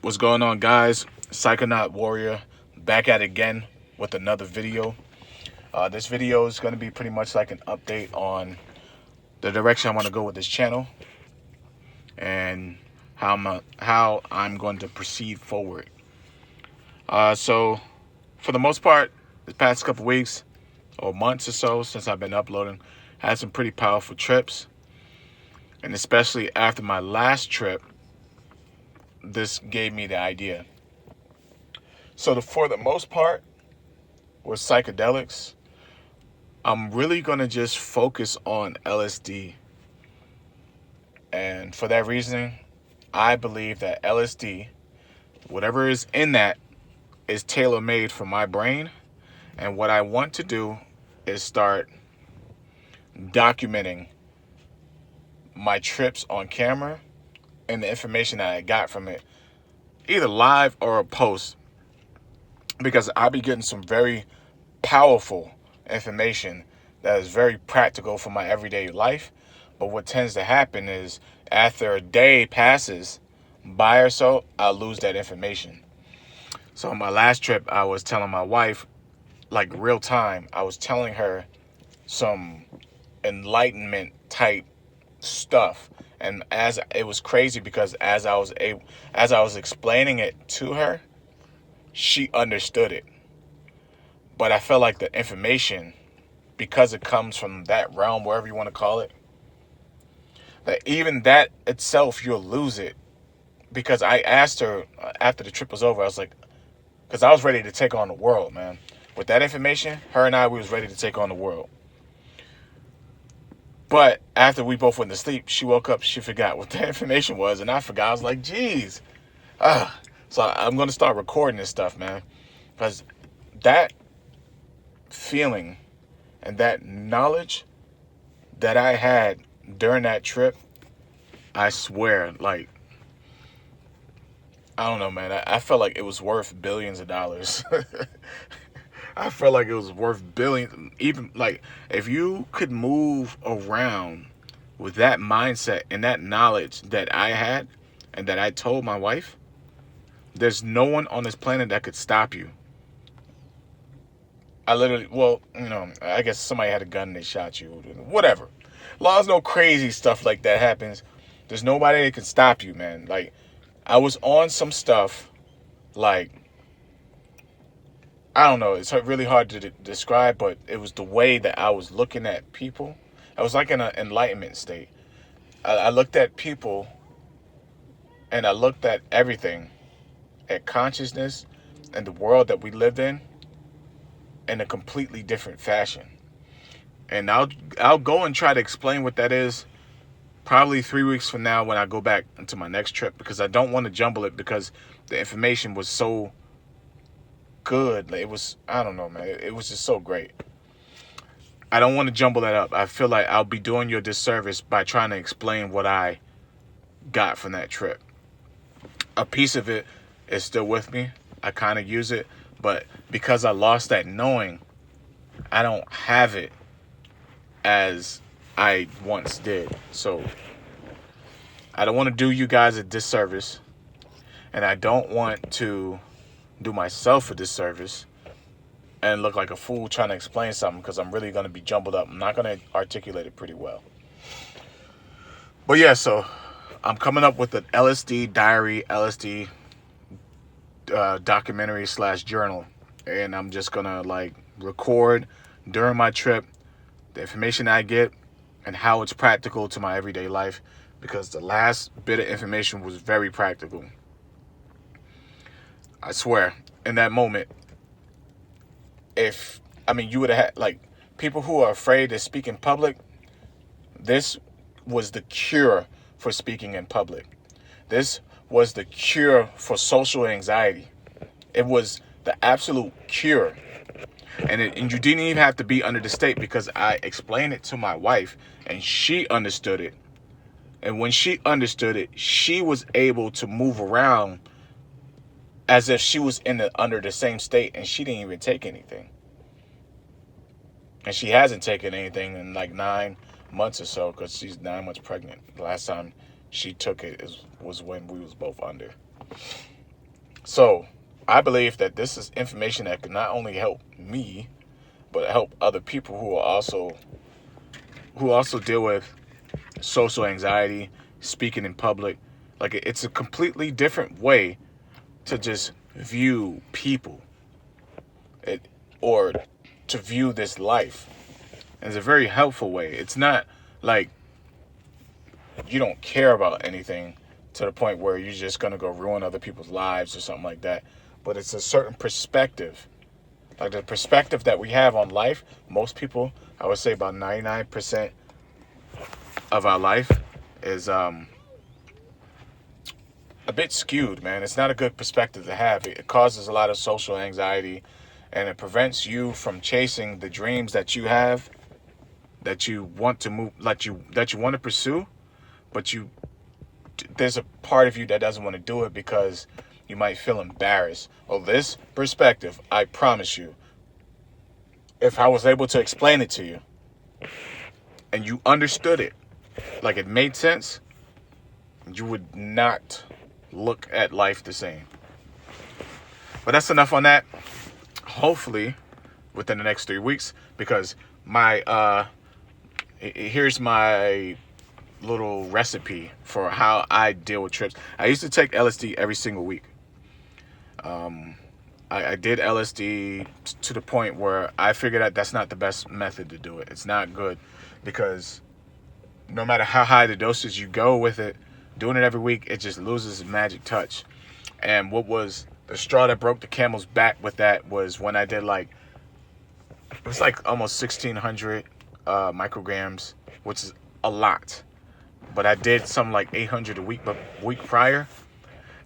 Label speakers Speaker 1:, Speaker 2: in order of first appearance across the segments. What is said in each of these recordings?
Speaker 1: What's going on, guys? Psychonaut Warrior back at it again with another video. This video is going to be pretty much like an update on the direction I want to go with this channel and how I'm going to proceed forward. So for the most part, the past couple weeks or months or so since I've been uploading, I had some pretty powerful trips, and especially after my last trip, this gave me the idea. So for the most part, with psychedelics, I'm really going to just focus on LSD. And for that reason, I believe that LSD, whatever is in that, is tailor-made for my brain. And what I want to do is start documenting my trips on camera and the information that I got from it, either live or a post, because I'll be getting some very powerful information that is very practical for my everyday life. But what tends to happen is after a day passes by or so, I'll lose that information. So on my last trip, I was telling my wife, like real time, I was telling her some enlightenment type stuff. And as it was crazy, because as I was explaining it to her, she understood it. But I felt like the information, because it comes from that realm, wherever you want to call it, that even that itself, you'll lose it. Because I asked her after the trip was over, I was like, because I was ready to take on the world, man. With that information, her and we was ready to take on the world. But after we both went to sleep, she woke up, she forgot what that information was, and I forgot. I was like, geez. So I'm going to start recording this stuff, man. Because that feeling and that knowledge that I had during that trip, I swear, like, I don't know, man. I felt like it was worth billions of dollars. I felt like it was worth billions. Even like if you could move around with that mindset and that knowledge that I had and that I told my wife, there's no one on this planet that could stop you. I literally, well, I guess somebody had a gun and they shot you. Whatever. As long as no crazy stuff like that happens, there's nobody that can stop you, man. Like, I was on some stuff, like, I don't know, it's really hard to describe, but it was the way that I was looking at people. I was like in an enlightenment state. I looked at people and I looked at everything, at consciousness and the world that we lived in a completely different fashion. And I'll go and try to explain what that is probably 3 weeks from now when I go back into my next trip, because I don't want to jumble it, because the information was so good. Like, it was, I don't know, man. It was just so great. I don't want to jumble that up. I feel like I'll be doing you a disservice by trying to explain what I got from that trip. A piece of it is still with me. I kind of use it, but because I lost that knowing, I don't have it as I once did. So I don't want to do you guys a disservice, and I don't want to do myself a disservice and look like a fool trying to explain something, because I'm really going to be jumbled up. I'm not going to articulate it pretty well. But yeah, so I'm coming up with an LSD Diary, LSD documentary / journal, and I'm just going to like record during my trip the information I get and how it's practical to my everyday life, because the last bit of information was very practical. I swear, in that moment, you would have had, like, people who are afraid to speak in public, this was the cure for speaking in public. This was the cure for social anxiety. It was the absolute cure. And you didn't even have to be under the state, because I explained it to my wife and she understood it. And when she understood it, she was able to move around as if she was under the same state, and she didn't even take anything. And she hasn't taken anything in like 9 months or so, because she's 9 months pregnant. The last time she took it was when we was both under. So I believe that this is information that can not only help me, but help other people who also deal with social anxiety, speaking in public. Like, it's a completely different way to just view people, it, or to view this life. And it's a very helpful way. It's not like you don't care about anything to the point where you're just going to go ruin other people's lives or something like that. But it's a certain perspective. Like the perspective that we have on life, most people, I would say about 99% of our life is a bit skewed, man. It's not a good perspective to have. It causes a lot of social anxiety, and it prevents you from chasing the dreams that you have, that you want to move, that you want to pursue, but there's a part of you that doesn't want to do it because you might feel embarrassed. Well, this perspective, I promise you, if I was able to explain it to you and you understood it, like it made sense, you would not look at life the same. But that's enough on that. Hopefully, within the next 3 weeks, because here's my little recipe for how I deal with trips. I used to take LSD every single week. I did LSD to the point where I figured out that's not the best method to do it. It's not good because no matter how high the dosage you go with it, doing it every week, it just loses its magic touch. And what was the straw that broke the camel's back with that was when I did it was like almost 1,600 micrograms, which is a lot. But I did something like 800 a week prior,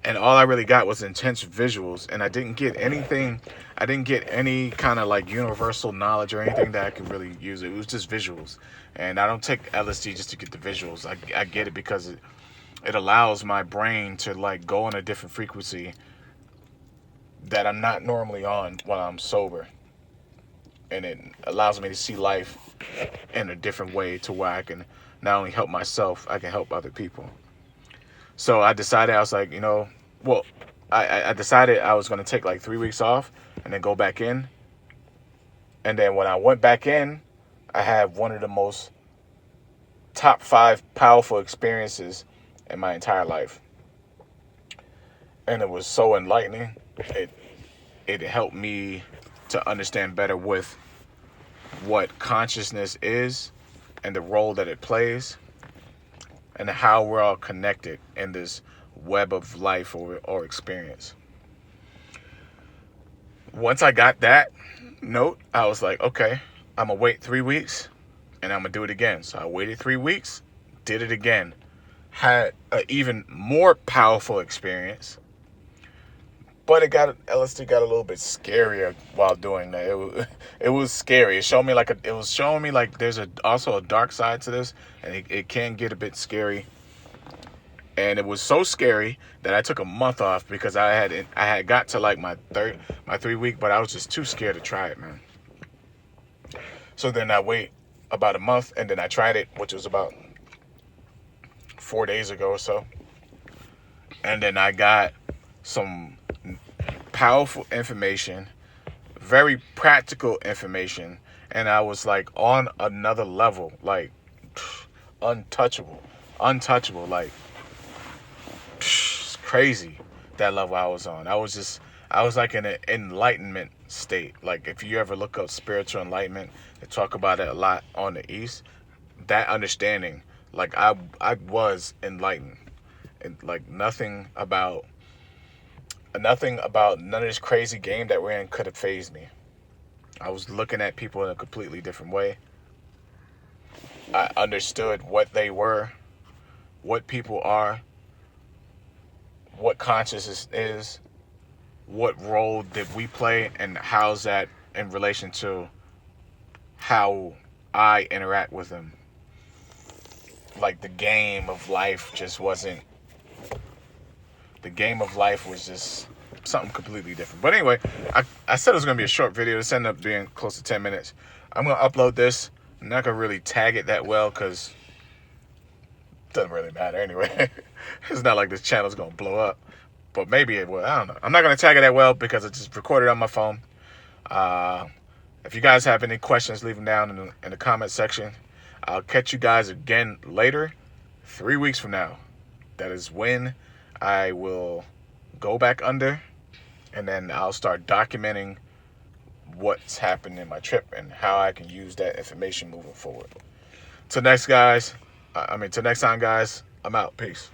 Speaker 1: and all I really got was intense visuals, and I didn't get anything. I didn't get any kind of like universal knowledge or anything that I could really use. It was just visuals, and I don't take LSD just to get the visuals. I get it because it allows my brain to like go on a different frequency that I'm not normally on while I'm sober, and it allows me to see life in a different way to where I can not only help myself, I can help other people. So I decided, I was like, I decided I was going to take like 3 weeks off and then go back in. And then when I went back in, I had one of the most top 5 powerful experiences in my entire life. And it was so enlightening. It helped me to understand better with what consciousness is and the role that it plays and how we're all connected in this web of life or experience. Once I got that note, I was like, okay, I'm going to wait 3 weeks and I'm going to do it again. So I waited 3 weeks, did it again, had an even more powerful experience. But LSD got a little bit scarier while doing that. It was scary. It was showing me like there's also a dark side to this, and it can get a bit scary. And it was so scary that I took a month off because I had got to like my 3 week, but I was just too scared to try it, man. So then I wait about a month, and then I tried it, which was about 4 days ago or so. And then I got some powerful information, very practical information, and I was like on another level, like untouchable, like it's crazy that level I was on. I was like in an enlightenment state. Like if you ever look up spiritual enlightenment, they talk about it a lot on the East. That understanding, like I was enlightened, and like nothing about none of this crazy game that we're in could have fazed me. I was looking at people in a completely different way. I understood what they were, what people are, what consciousness is, what role did we play, and how's that in relation to how I interact with them. Like the game of life was just something completely different. But anyway, I said it was going to be a short video. This ended up being close to 10 minutes. I'm going to upload this. I'm not going to really tag it that well because it doesn't really matter anyway. It's not like this channel's going to blow up. but maybe it will. I don't know. I'm not going to tag it that well because I just recorded on my phone. If you guys have any questions, leave them down in the comment section. I'll catch you guys again later, 3 weeks from now. That is when I will go back under, and then I'll start documenting what's happened in my trip and how I can use that information moving forward. Till next time, guys, I'm out. Peace.